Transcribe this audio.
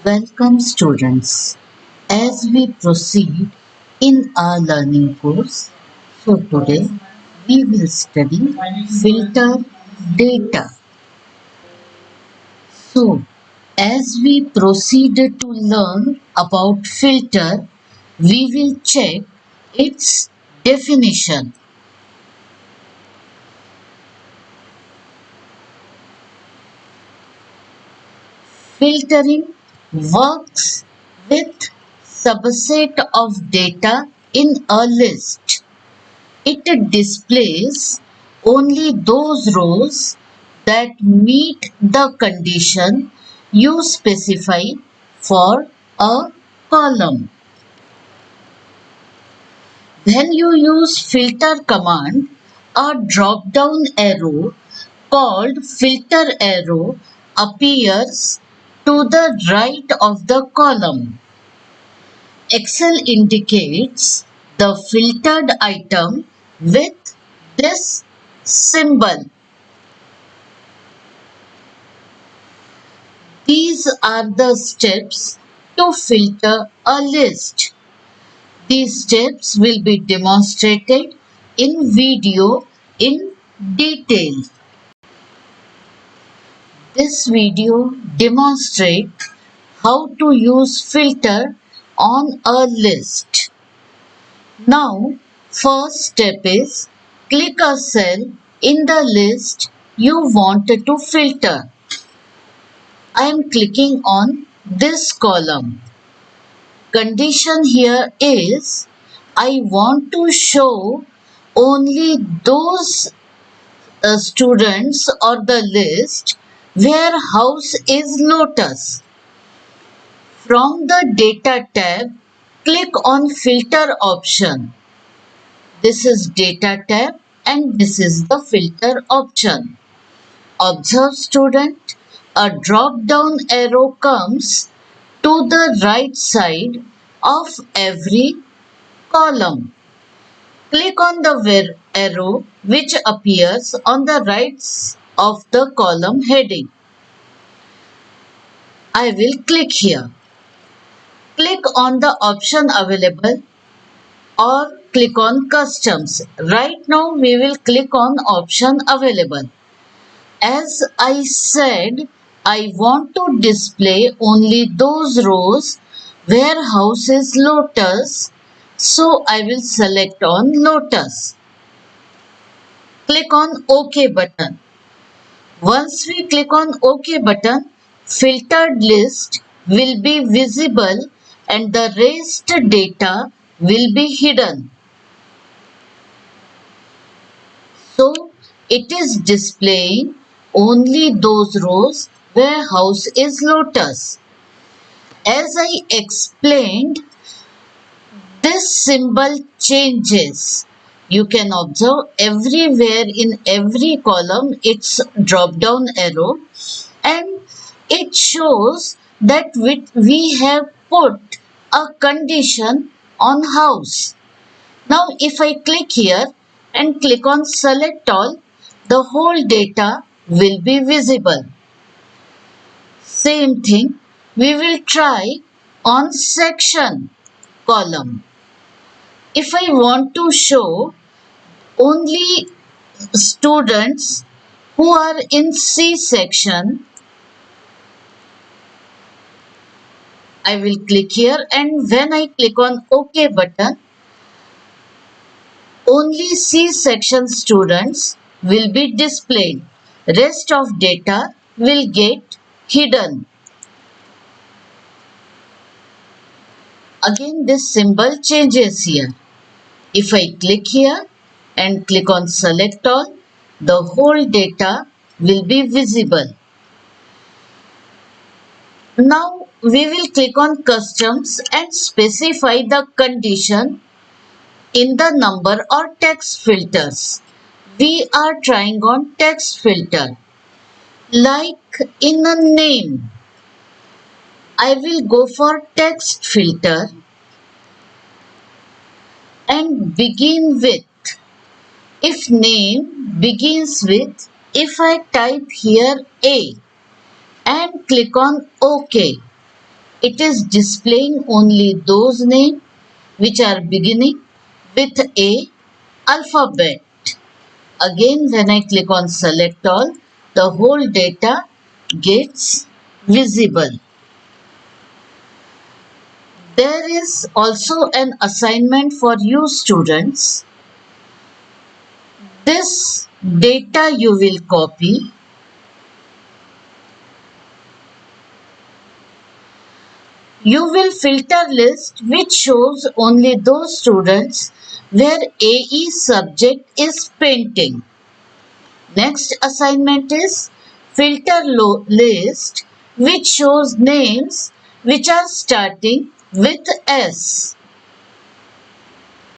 Welcome students. As we proceed in our learning course, so today we will study filter data. So as we proceed to learn about filter, we will check its definition. Filtering works with subset of data in a list. It displays only those rows that meet the condition you specify for a column. When you use filter command, a drop-down arrow called filter arrow appears to the right of the column. Excel indicates the filtered item with this symbol. These are the steps to filter a list. These steps will be demonstrated in video in detail. This video demonstrates how to use filter on a list. Now, first step is click a cell in the list you want to filter. I am clicking on this column. Condition here is I want to show only those students or the list where house is Lotus. From the data tab, click on filter option. This is data tab and this is the filter option. Observe student, a drop down arrow comes to the right side of every column. Click on the arrow which appears on the right of the column heading. I will click here. Click on the option available or click on customs. Right now we will click on option available. As I said, I want to display only those rows where house is Lotus, so I will select on Lotus. Click on OK button. Once we click on OK button, filtered list will be visible and the rest data will be hidden. So it is displaying only those rows where house is Lotus. As I explained, this symbol changes. You can observe everywhere in every column its drop down arrow and it shows that we have put a condition on house. Now if I click here and click on select all, the whole data will be visible. Same thing we will try on section column. If I want to show only students who are in C section, I will click here and when I click on OK button, only C section students will be displayed. Rest of data will get hidden. Again this symbol changes here. If I click here and click on select all, the whole data will be visible. Now we will click on customs and specify the condition in the number or text filters. We are trying on text filter. Like in a name, I will go for text filter and begin with. If name begins with, if I type here A and click on OK, It is displaying only those names which are beginning with a alphabet. Again, when I click on select all, the whole data gets visible. There is also an assignment for you students. This data you will copy. You will filter list which shows only those students where AE subject is painting. Next assignment is filter list which shows names which are starting with S.